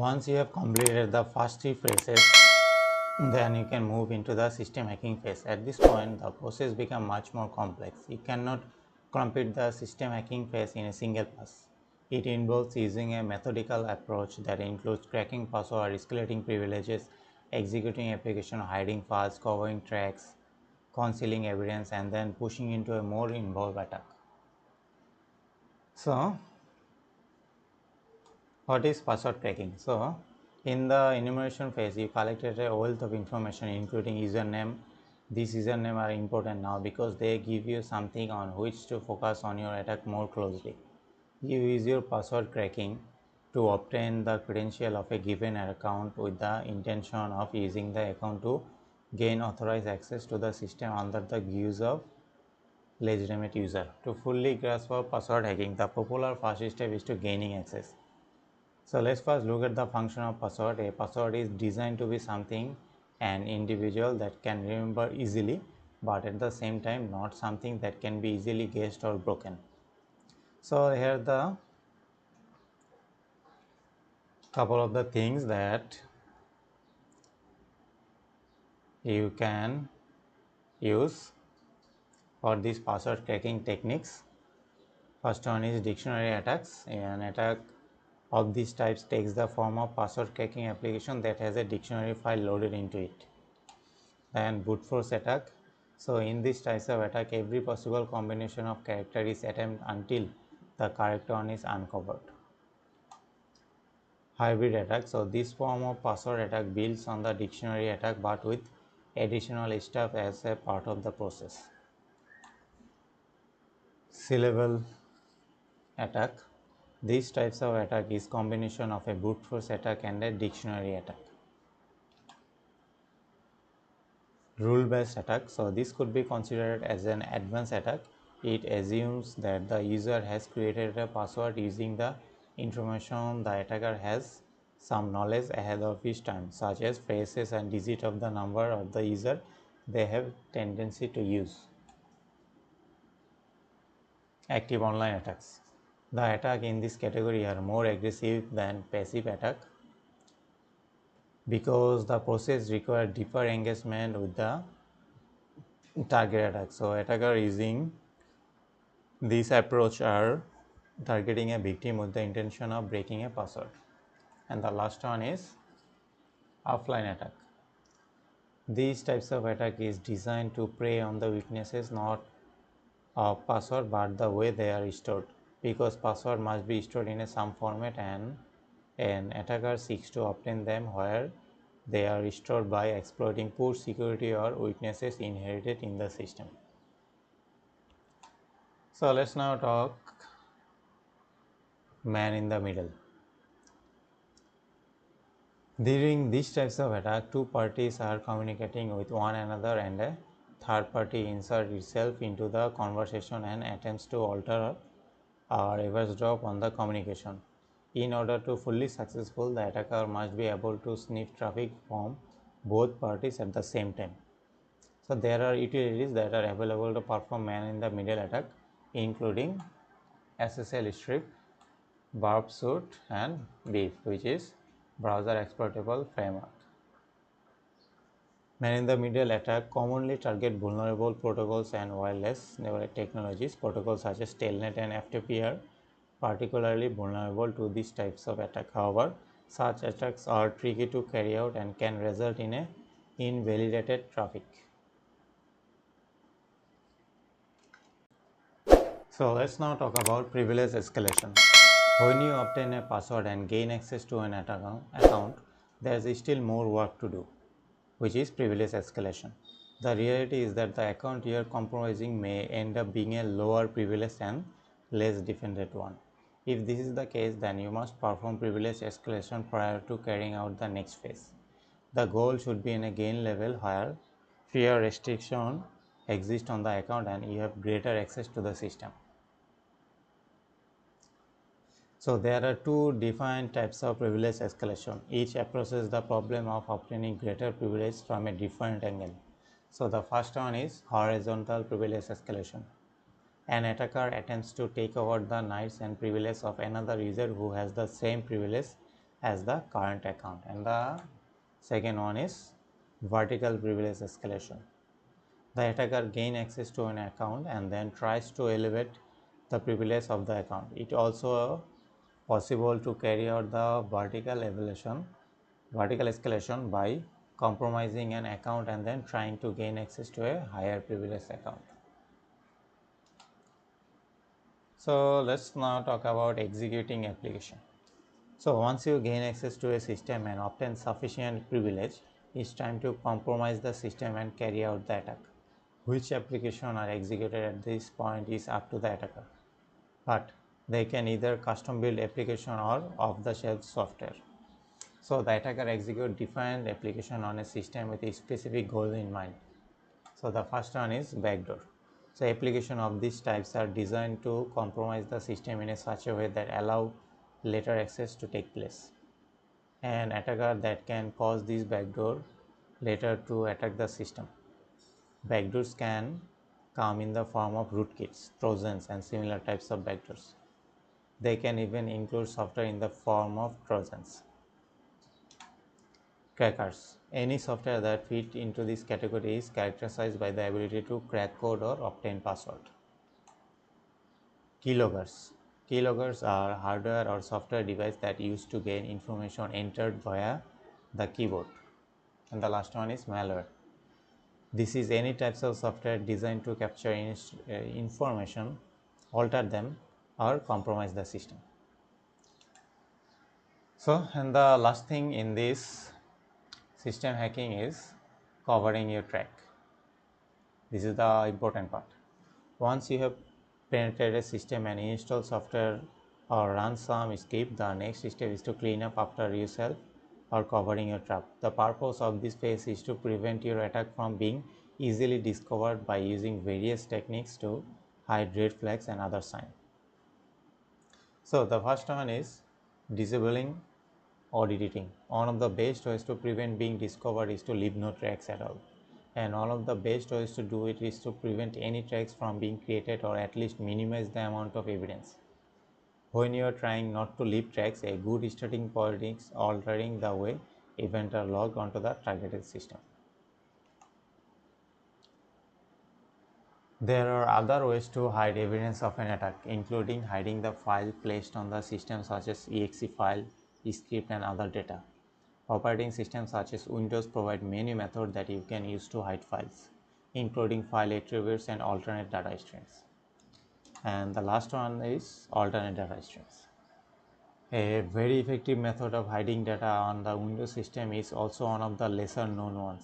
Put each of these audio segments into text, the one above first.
once you have completed the first three phases, then you can move into the system hacking phase. At this point, the process becomes much more complex. You cannot complete the system hacking phase in a single pass. It involves using a methodical approach that includes cracking password, escalating privileges, executing application, hiding files, covering tracks, concealing evidence, and then pushing into a more involved attack. So, what is password cracking? So, in the enumeration phase, you collected a wealth of information including username. These username are important now because they give you something on which to focus on your attack more closely. You use your password cracking to obtain the credential of a given account with the intention of using the account to gain authorized access to the system under the guise of legitimate user. To fully grasp of password hacking, the popular first step is to gaining access. So let's first look at the function of password. A password is designed to be something an individual that can remember easily, but at the same time not something that can be easily guessed or broken. So here are the couple of the things that you can use for these password cracking techniques. First one is dictionary attacks. An attack of these types takes the form of password cracking application that has a dictionary file loaded into it. Then brute force attack. So in these types of attack, every possible combination of character is attempted until the correct one is uncovered. Hybrid attack. So this form of password attack builds on the dictionary attack but with additional stuff as a part of the process. C-level attack. These types of attack is combination of a brute force attack and a dictionary attack. Rule-based attack. So this could be considered as an advanced attack. It assumes that the user has created a password using the information the attacker has some knowledge ahead of his time, such as phrases and digit of the number of the user they have tendency to use. Active online attacks. The attack in this category are more aggressive than passive attack because the process requires deeper engagement with the target attack. So attacker using this approach are targeting a victim with the intention of breaking a password. And the last one is offline attack. These types of attack is designed to prey on the weaknesses not of password but the way they are stored, because password must be stored in some format and an attacker seeks to obtain them where they are stored by exploiting poor security or weaknesses inherited in the system. So let's now talk man in the middle. During these types of attack, two parties are communicating with one another and a third party inserts itself into the conversation and attempts to alter or eavesdrop on the communication. In order to fully successful, the attacker must be able to sniff traffic from both parties at the same time. So there are utilities that are available to perform man in the middle attack, including SSL strip, burp suit, and beef, which is browser exploitable framework. Man in the middle attack commonly target vulnerable protocols and wireless technologies. Protocols such as Telnet and FTP are particularly vulnerable to these types of attack. However, such attacks are tricky to carry out and can result in a invalidated traffic. So let's now talk about privilege escalation. When you obtain a password and gain access to an account, there is still more work to do, which is privilege escalation. The reality is that the account you are compromising may end up being a lower privilege and less defended one. If this is the case, then you must perform privilege escalation prior to carrying out the next phase. The goal should be in a gain level where fewer restrictions exist on the account and you have greater access to the system. So there are two defined types of privilege escalation. Each approaches the problem of obtaining greater privilege from a different angle. So the first one is horizontal privilege escalation. An attacker attempts to take over the rights and privileges of another user who has the same privilege as the current account, and the second one is vertical privilege escalation. The attacker gains access to an account and then tries to elevate the privilege of the account. It also possible to carry out the vertical escalation by compromising an account and then trying to gain access to a higher privileged account. So let's now talk about executing application. So once you gain access to a system and obtain sufficient privilege, it's time to compromise the system and carry out the attack. Which application are executed at this point is up to the attacker, but they can either custom build application or off-the-shelf software. So the attacker execute different application on a system with a specific goal in mind. So the first one is backdoor. So application of these types are designed to compromise the system in a such a way that allow later access to take place. An attacker that can cause this backdoor later to attack the system. Backdoors can come in the form of rootkits, trojans, and similar types of backdoors. They can even include software in the form of trojans. Crackers. Any software that fit into this category is characterized by the ability to crack code or obtain password. Keyloggers. Keyloggers are hardware or software device that used to gain information entered via the keyboard. And the last one is malware. This is any types of software designed to capture information, alter them, or compromise the system. So, and the last thing in this system hacking is covering your track. This is the important part. Once you have penetrated a system and installed software or run some script, the next step is to clean up after yourself or covering your trap. The purpose of this phase is to prevent your attack from being easily discovered by using various techniques to hide red flags and other signs. So the first one is disabling auditing. One of the best ways to prevent being discovered is to leave no tracks at all. And one of the best ways to do it is to prevent any tracks from being created or at least minimize the amount of evidence. When you are trying not to leave tracks, a good starting point is altering the way events are logged onto the targeted system. There are other ways to hide evidence of an attack, including hiding the file placed on the system such as exe file, script, and other data. Operating systems such as Windows provide many methods that you can use to hide files, including file attributes and alternate data streams. And the last one is alternate data streams. A very effective method of hiding data on the Windows system is also one of the lesser known ones.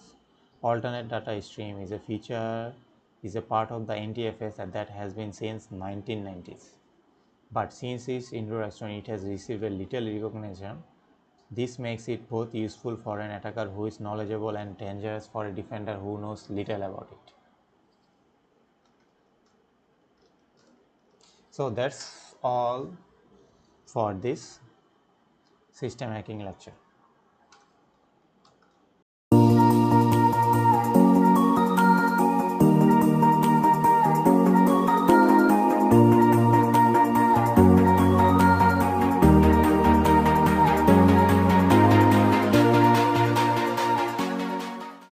Alternate data stream is a part of the NTFS that has been since 1990s. But since its introduction, it has received a little recognition. This makes it both useful for an attacker who is knowledgeable and dangerous for a defender who knows little about it. So that's all for this system hacking lecture.